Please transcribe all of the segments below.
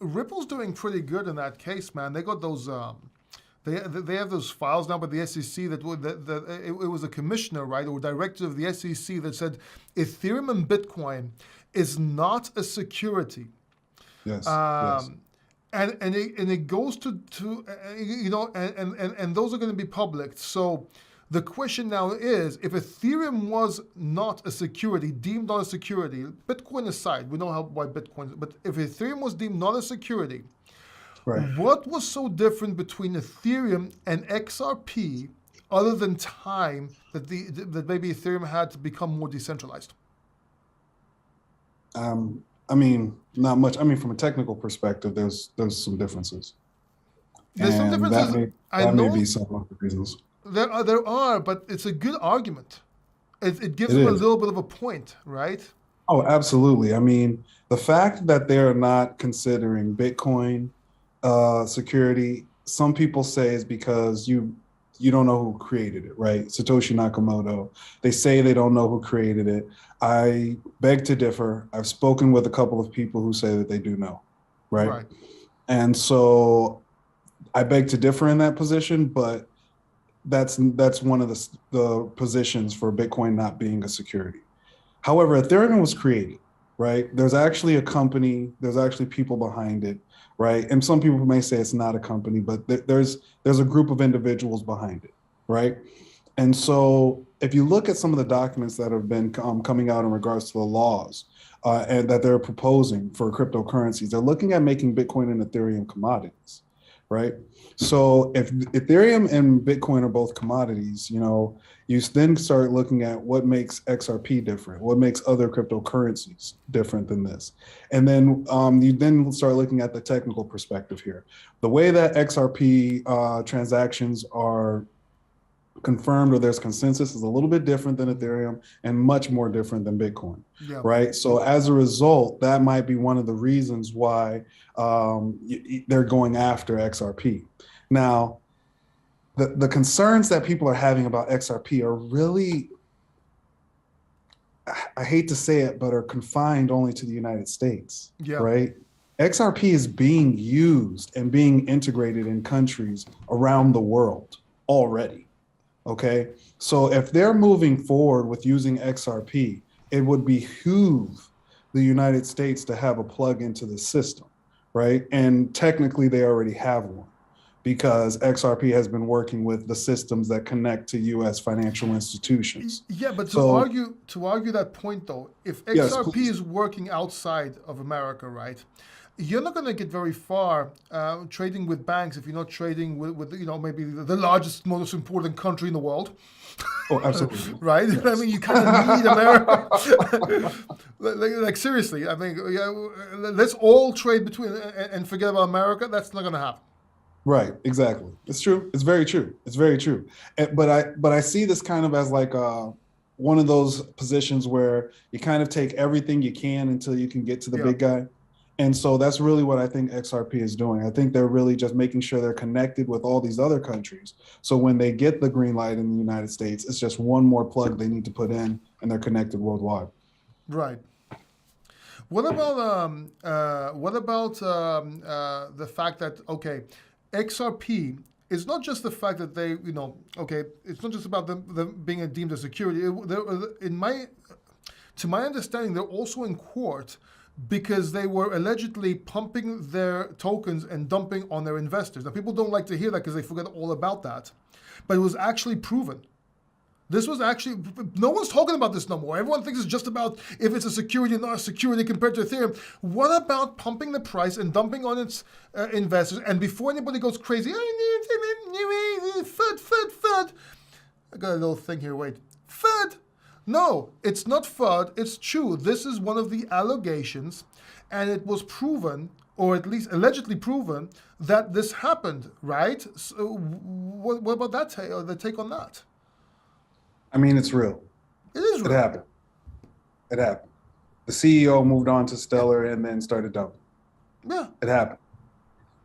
Ripple's doing pretty good in that case, man. They got those. They have those files now by the SEC it was a commissioner, right, or director of the SEC that said Ethereum and Bitcoin is not a security. Yes. Yes. Um, and it goes to and those are going to be public. So the question now is, if Ethereum was not a security, deemed not a security, Bitcoin aside, we know why Bitcoin, but if Ethereum was deemed not a security, Right. what was so different between Ethereum and XRP other than time that maybe Ethereum had to become more decentralized? I mean, not much. I mean, from a technical perspective, there's some differences, There's some and differences. I that may know be some of the reasons. there are, but it's a good argument. It gives It them a is. little bit of a point, right? Oh, absolutely. I mean, the fact that they're not considering Bitcoin security, some people say is because you don't know who created it, right? Satoshi Nakamoto. They say they don't know who created it. I beg to differ. I've spoken with a couple of people who say that they do know, right? Right. And so I beg to differ in that position, but that's one of the positions for Bitcoin not being a security. However, Ethereum was created, right? There's actually a company, there's actually people behind it, right? And some people may say it's not a company, but there's a group of individuals behind it, right? And so if you look at some of the documents that have been coming out in regards to the laws and that they're proposing for cryptocurrencies, they're looking at making Bitcoin and Ethereum commodities, right? So if Ethereum and Bitcoin are both commodities, you then start looking at what makes XRP different, what makes other cryptocurrencies different than this. And then you then start looking at the technical perspective here. The way that XRP transactions are confirmed or there's consensus is a little bit different than Ethereum and much more different than Bitcoin, Yeah. right? So as a result, that might be one of the reasons why they're going after XRP. Now, the concerns that people are having about XRP are really, I hate to say it, but are confined only to the United States, Yeah. right? XRP is being used and being integrated in countries around the world already. Okay, so if they're moving forward with using XRP, it would behoove the United States to have a plug into the system, right? And technically, they already have one because XRP has been working with the systems that connect to U.S. financial institutions. Yeah, but to So, argue that point though, if yes, XRP please. is working outside of America, right? You're not going to get very far trading with banks if you're not trading with maybe the largest, most important country in the world, Oh, absolutely. right? I Yes. mean, you kind of need America. like seriously, I mean, yeah, let's all trade between and forget about America. That's not going to happen. Right, exactly. It's true. It's very true. It's very true. But I see this kind of as like one of those positions where you kind of take everything you can until you can get to the Yeah. big guy. And so that's really what I think XRP is doing. I think they're really just making sure they're connected with all these other countries. So when they get the green light in the United States, it's just one more plug they need to put in and they're connected worldwide. Right. What about the fact that XRP is not just the fact that it's not just about them being deemed a security. To my understanding, they're also in court because they were allegedly pumping their tokens and dumping on their investors. Now, people don't like to hear that because they forget all about that, but it was actually proven. This was actually, no one's talking about this no more. Everyone thinks it's just about if it's a security or not a security compared to Ethereum. What about pumping the price and dumping on its investors? And before anybody goes crazy, FUD. I got a little thing here, wait. FUD. No, it's not FUD, it's true. This is one of the allegations, and it was proven, or at least allegedly proven, that this happened, right? So what about that the take on that? I mean, it's real. It is It real. happened. It happened. The CEO moved on to Stellar and then started dumping. Yeah. It happened.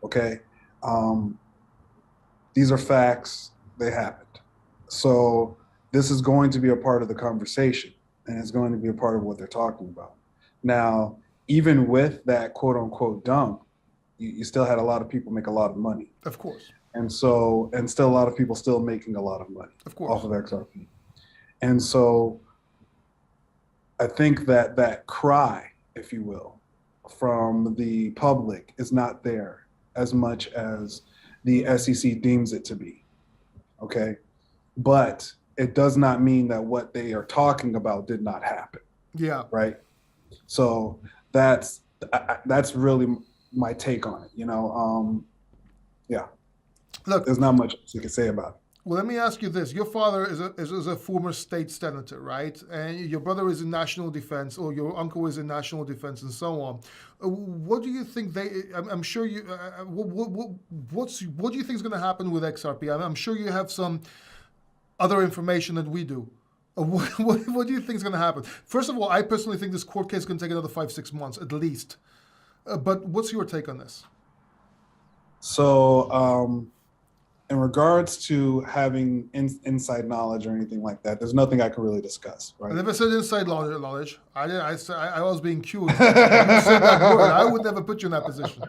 Okay. Um, these are facts. They happened. So this is going to be a part of the conversation and it's going to be a part of what they're talking about. Now, even with that quote unquote dump, you still had a lot of people make a lot of money. Of course. And so, and still a lot of people still making a lot of money Of course. off of XRP. And so I think that that cry, if you will, from the public is not there as much as the SEC deems it to be. Okay. But it does not mean that what they are talking about did not happen. Yeah. Right. So that's really my take on it. Yeah. Look, there's not much you can say about it. Well, let me ask you this. Your father is a former state senator, right? And your brother is in national defense, or your uncle is in national defense, and so on. What do you think I'm sure you, what do you think is going to happen with XRP? I'm sure you have some other information that we do. What do you think is going to happen? First of all, I personally think this court case is going to take another 5-6 months at least. But what's your take on this? So, in regards to having inside knowledge or anything like that, there's nothing I can really discuss, right? I never said inside knowledge. I was being cute. You said that word. I would never put you in that position.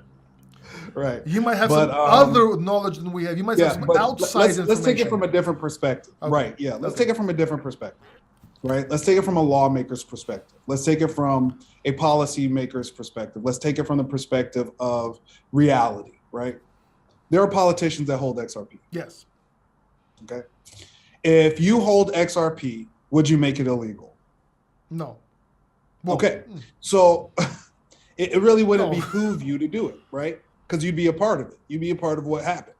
Right. You might have some other knowledge than we have. You might have some outside information. Let's take it from a different perspective. Okay. Right. Yeah. Let's take it from a different perspective. Right. Let's take it from a lawmaker's perspective. Let's take it from a policymaker's perspective. Let's take it from the perspective of reality. Right. There are politicians that hold XRP. Yes. Okay. If you hold XRP, would you make it illegal? No. Well, okay. So it really wouldn't behoove you to do it, right? Because you'd be a part of it. You'd be a part of what happened,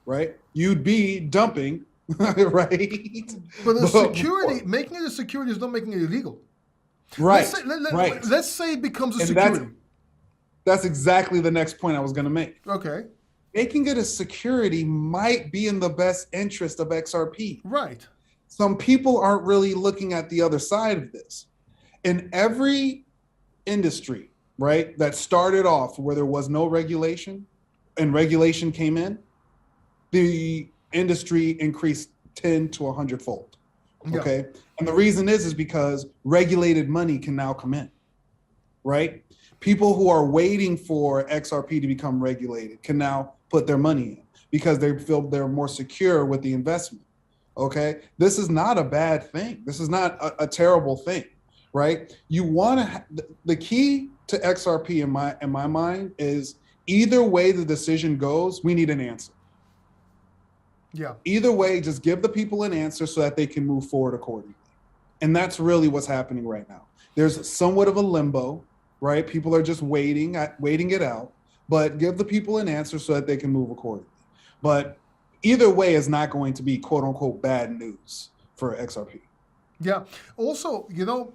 right? You'd be dumping, right? But the security, making it a security is not making it illegal. Right. Let's say it becomes a security. That's exactly the next point I was going to make. Okay. Making it a security might be in the best interest of XRP. Right. Some people aren't really looking at the other side of this. In every industry, right, that started off where there was no regulation and regulation came in, the industry increased 10 to 100-fold. Okay. Yeah. And the reason is because regulated money can now come in, right? People who are waiting for XRP to become regulated can now put their money in because they feel they're more secure with the investment. Okay. This is not a bad thing. This is not a terrible thing, right? You want to, the key to XRP in my mind is either way the decision goes, we need an answer. Yeah. Either way, just give the people an answer so that they can move forward accordingly. And that's really what's happening right now. There's somewhat of a limbo, right? People are just waiting it out, but give the people an answer so that they can move accordingly. But either way is not going to be quote unquote bad news for XRP. Yeah. Also, a lot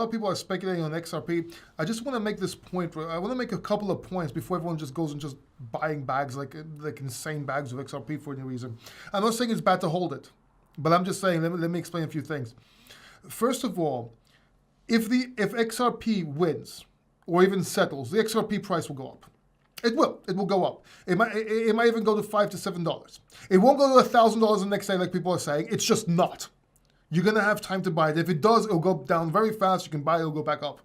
of people are speculating on XRP. I just want to make this point. I want to make a couple of points before everyone just goes and just buying bags like insane bags of XRP for any reason. I'm not saying it's bad to hold it, but I'm just saying, let me explain a few things. First of all, if XRP wins or even settles, the XRP price will go up. It will go up. It might even go to $5 to $7. It won't go to $1,000 the next day like people are saying. It's just not. You're going to have time to buy it. If it does, it'll go down very fast. You can buy it, it'll go back up.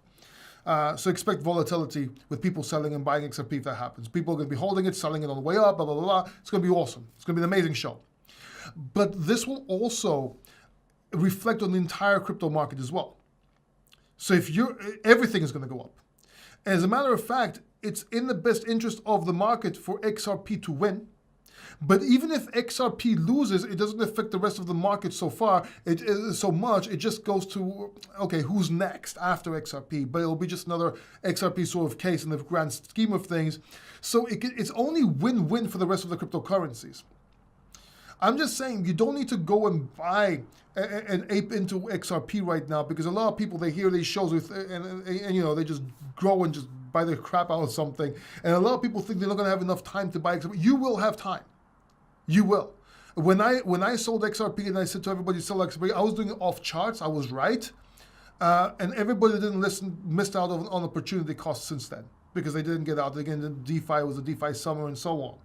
So expect volatility with people selling and buying XRP if that happens. People are going to be holding it, selling it on the way up, blah, blah, blah, blah. It's going to be awesome. It's going to be an amazing show. But this will also reflect on the entire crypto market as well. So everything is going to go up. As a matter of fact, it's in the best interest of the market for XRP to win. But even if XRP loses, it doesn't affect the rest of the market so far. So much. It just goes to, okay, who's next after XRP? But it'll be just another XRP sort of case in the grand scheme of things. So it's only win-win for the rest of the cryptocurrencies. I'm just saying you don't need to go and buy and ape into XRP right now because a lot of people, they hear these shows and they just grow and just buy the crap out of something. And a lot of people think they're not going to have enough time to buy XRP. You will have time. You will. When I sold XRP and I said to everybody sell XRP, I was doing it off charts. I was right. And everybody that didn't listen missed out on opportunity cost since then because they didn't get out. Again, the DeFi was a DeFi summer and so on.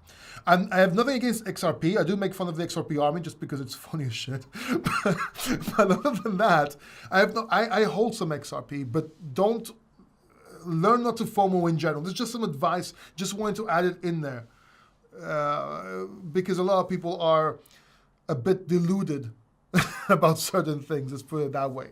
And I have nothing against XRP. I do make fun of the XRP army just because it's funny as shit. But other than that, I hold some XRP, but don't learn not to FOMO in general. This is just some advice. Just wanted to add it in there because a lot of people are a bit deluded about certain things. Let's put it that way.